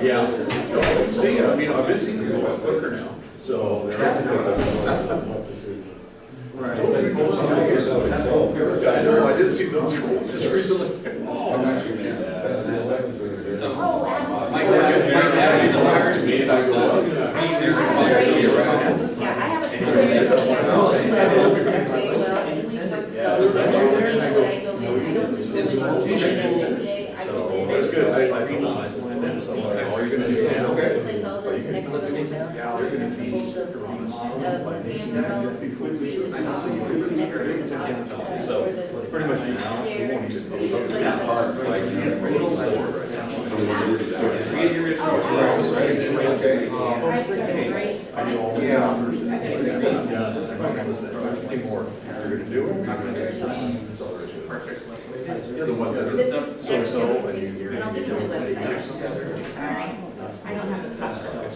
Yeah. See, I mean, I've been seeing people a lot quicker now, so. Right. I did see those just recently. My dad is a fireman, and I go up. There's a fire here, right? Yeah, I have a. So that's good. I realize it. So all you're gonna do now. Place all the You're gonna teach. So pretty much now, you won't even. That part, like, anymore. You're gonna do it. You're gonna just accelerate it. You're the ones that are so, and you're I don't think gonna the do it. website. I don't have the password.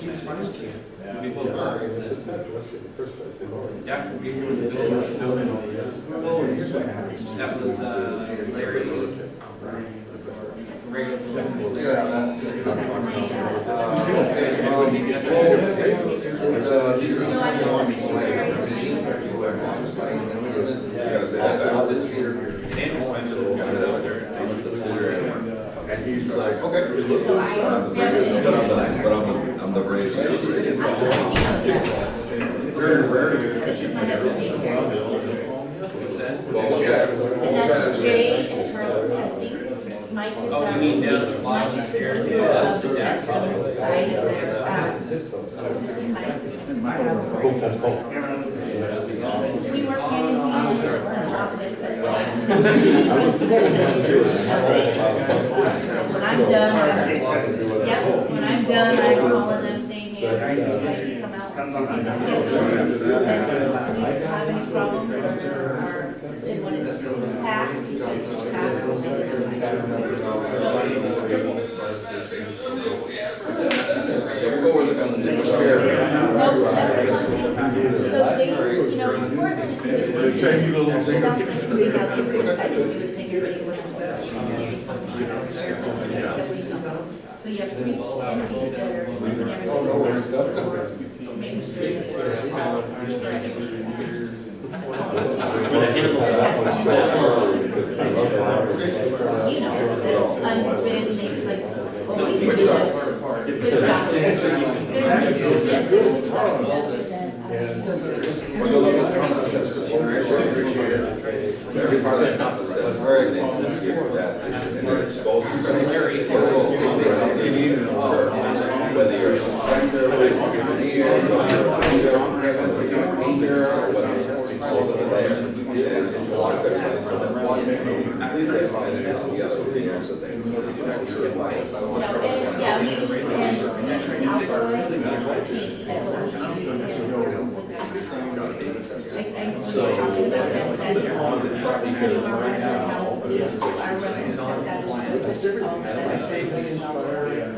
Yeah, we were the Here's what happens. That was Larry. And he's like, Okay. But I'm the Braves. very rare to get. This is my husband. What's that? Well, okay. And that's Jay in terms of testing. Mike is, Oh, you mean down at the bottom of the stairs? the testing side of this, this is Mike. We work hand in hand with it, but. So when I'm done, yep, when I'm done, I'm calling them saying, hey, you guys come out and the schedule. And if we have any problems or then when it's passed, because it's passed, we'll send it to my So they, you know, important to me. Tiny little Sounds thing. like to me how they would decide to take everybody versus that. So you have three entities that are taking everything. So making sure that you know, that unbid things like, oh, we can do this. Good job. There's yes, there's a trouble. Every part of that conference says, all right, let's get that. And then it's both.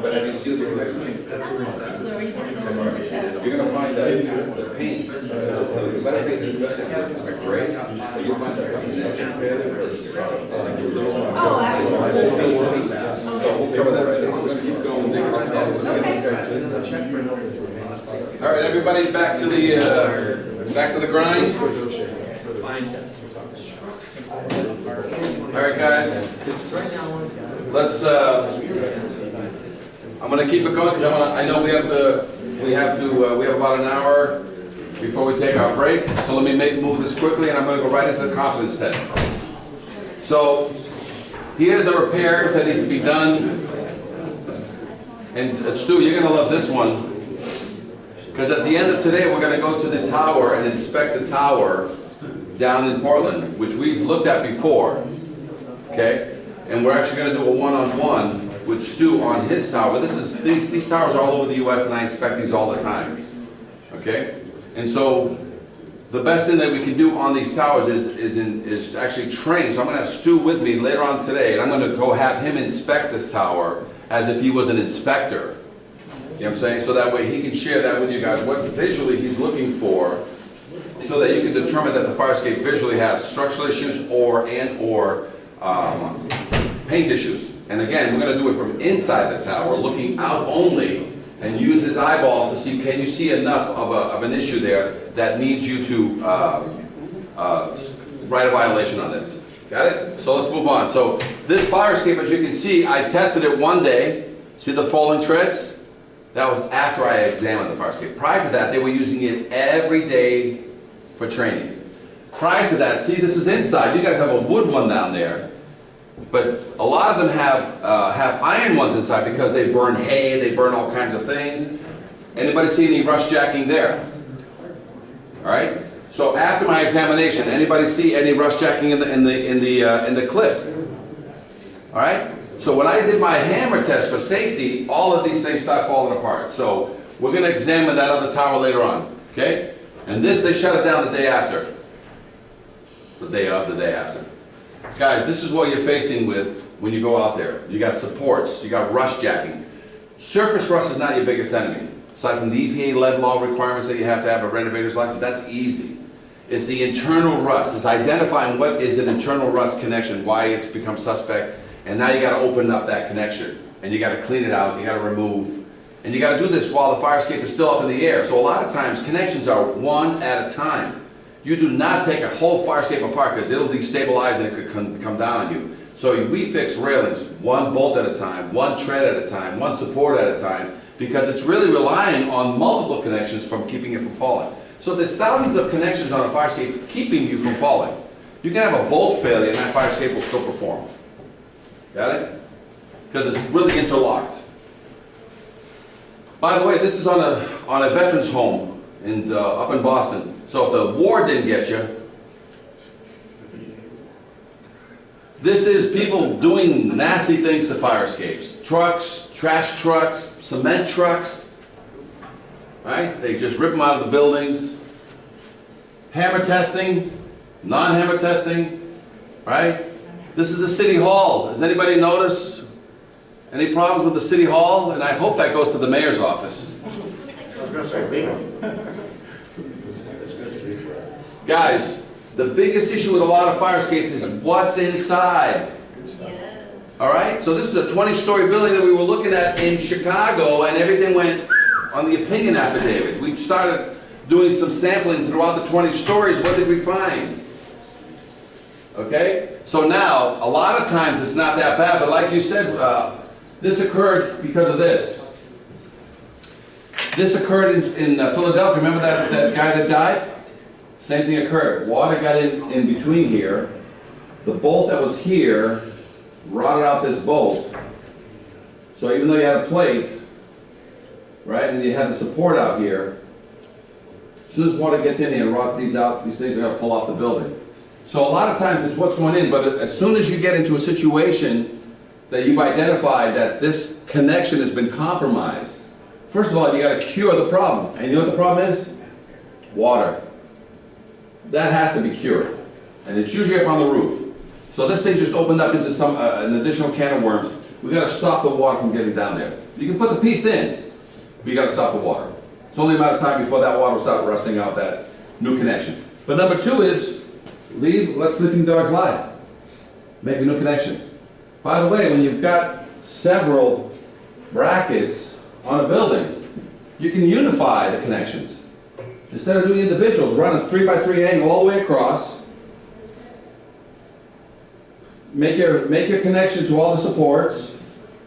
But as you see the next thing, you're gonna find that the paint, the better paint, the best is great, but you'll find that connection failure versus product. Oh, absolutely. So we'll cover that right now. We're gonna keep going. All right, everybody, back to the grind. All right, guys. Let's. I'm going to keep it going. I know we have about an hour before we take our break. So let me move this quickly, and I'm going to go right into the confidence test. So here's the repairs that needs to be done. And Stu, you're going to love this one. Because at the end of today, we're going to go to the tower and inspect the tower down in Portland, which we've looked at before. Okay? And we're actually going to do a one-on-one with Stu on his tower. These towers are all over the U.S. and I inspect these all the time. Okay? And so the best thing that we can do on these towers is actually train. So I'm going to have Stu with me later on today, and I'm going to go have him inspect this tower as if he was an inspector. You know what I'm saying? So that way he can share that with you guys, what visually he's looking for so that you can determine that the fire escape visually has structural issues or paint issues. And again, we're gonna do it from inside the tower, looking out only, and use his eyeballs to see, can you see enough of an issue there that needs you to write a violation on this. Got it? So let's move on. So this fire escape, as you can see, I tested it one day. See the falling treads? That was after I examined the fire escape. Prior to that, they were using it every day for training. Prior to that, see, this is inside. You guys have a wood one down there. But a lot of them have iron ones inside because they burn hay, they burn all kinds of things. Anybody see any rust jacking there? All right. So after my examination, anybody see any rust jacking in the clip? All right. So when I did my hammer test for safety, all of these things start falling apart. So we're going to examine that other tower later on. Okay. And this, they shut it down the day after. The day of, the day after. Guys, this is what you're facing with when you go out there. You got supports, you got rust jacking. Surface rust is not your biggest enemy. Aside from the EPA lead law requirements that you have to have a renovator's license, that's easy. It's the internal rust. It's identifying what is an internal rust connection, why it's become suspect, and now you got to open up that connection. And you got to clean it out, you got to remove. And you got to do this while the fire escape is still up in the air. So a lot of times, connections are one at a time. You do not take a whole fire escape apart because it'll destabilize and it could come down on you. So we fix railings one bolt at a time, one tread at a time, one support at a time, because it's really relying on multiple connections from keeping it from falling. So there's thousands of connections on a fire escape keeping you from falling. You can have a bolt failure and that fire escape will still perform. Got it? Because it's really interlocked. By the way, this is on a veterans home up in Boston. So if the war didn't get you, this is people doing nasty things to fire escapes. Trucks, trash trucks, cement trucks, right? They just rip them out of the buildings. Hammer testing, non-hammer testing, right? This is a city hall. Does anybody notice any problems with the city hall? And I hope that goes to the mayor's office. I was going to say legal. Guys, the biggest issue with a lot of fire escapes is what's inside. Yes. All right? So this is a 20-story building that we were looking at in Chicago, and everything went on the opinion affidavit. We started doing some sampling throughout the 20 stories. What did we find? Okay? So now, a lot of times it's not that bad, but like you said, this occurred because of this. This occurred in Philadelphia. Remember that guy that died? Same thing occurred. Water got in between here. The bolt that was here rotted out this bolt. So even though you had a plate, right, and you had the support out here, as soon as water gets in here and rots these out, these things are going to pull off the building. So a lot of times it's what's going in, but as soon as you get into a situation that you've identified that this connection has been compromised, first of all, you got to cure the problem. And you know what the problem is? Water. That has to be cured. And it's usually up on the roof. So this thing just opened up into an additional can of worms. We got to stop the water from getting down there. You can put the piece in, but you got to stop the water. It's only a matter of time before that water will start rusting out that new connection. But number two is, let sleeping dogs lie. Make a new connection. By the way, when you've got several brackets on a building, you can unify the connections. Instead of doing individuals, run a 3x3 angle all the way across. Make your connection to all the supports.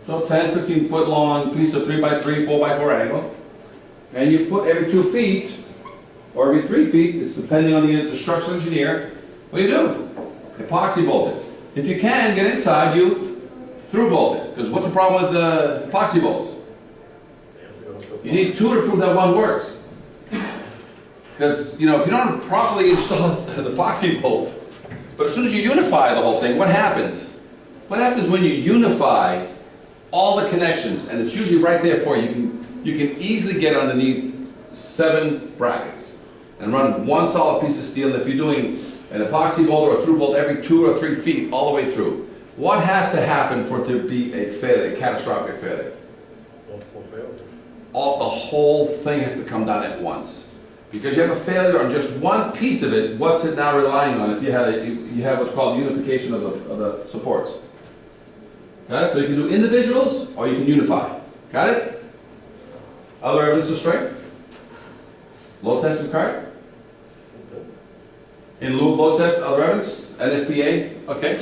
So 10, 15 foot long piece of 3x3, 4x4 angle. And you put every 2 feet, or every 3 feet, it's depending on the structural engineer, what do you do? Epoxy bolt it. If you can, get inside, you through bolt it. Because what's the problem with the epoxy bolts? You need 2 to prove that one works. Because, you know, if you don't properly install the epoxy bolt, but as soon as you unify the whole thing, what happens? What happens when you unify all the connections, and it's usually right there for you. You can easily get underneath 7 brackets and run one solid piece of steel. If you're doing an epoxy bolt or a through bolt every 2 or 3 feet all the way through, what has to happen for it to be a failure, a catastrophic failure? Multiple failures. The whole thing has to come down at once. Because you have a failure on just one piece of it, what's it now relying on if you had you have what's called unification of the supports? Got it? So you can do individuals or you can unify. Got it? Other evidence of strength? Load test required? In lieu of load test, other evidence? NFPA? Okay.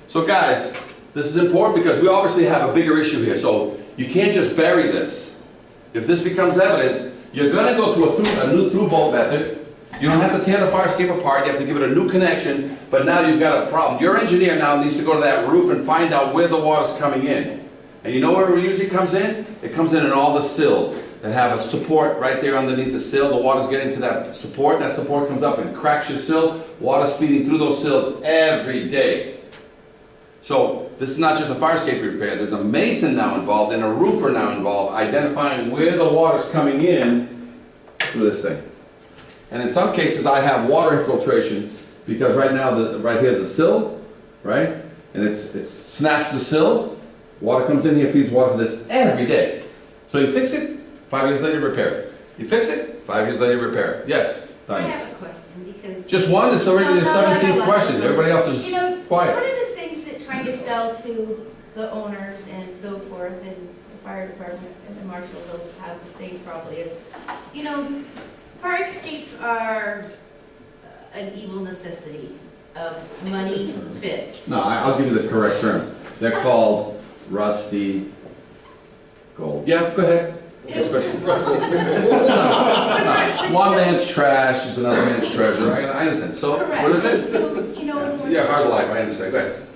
So guys, this is important because we obviously have a bigger issue here. So you can't just bury this. If this becomes evident, you're going to go to a new through-bolt method. You don't have to tear the fire escape apart. You have to give it a new connection. But now you've got a problem. Your engineer now needs to go to that roof and find out where the water's coming in. And you know where it usually comes in? It comes in all the sills that have a support right there underneath the sill. The water's getting to that support. That support comes up and cracks your sill. Water's feeding through those sills every day. So this is not just a fire escape repair. There's a mason now involved and a roofer now involved, identifying where the water's coming in through this thing. And in some cases, I have water infiltration because right now, right here's a sill, right? And it snaps the sill. Water comes in here, feeds water to this every day. So you fix it, 5 years later, repair it. You fix it, 5 years later, repair it. Yes, I Diane. have a question because. Just one. It's already the No, 17th question. Everybody else is You know, one quiet. of the things that trying to sell to the owners and so forth, and the fire department and the marshals will have the same probably is, you know, fire escapes are an evil necessity of money fit. No, I'll give you the correct term. They're called rusty gold. Yeah, go ahead. One man's trash is another man's treasure. I understand. So, what is it? So, you know, Yeah, hard life, I understand. Go ahead.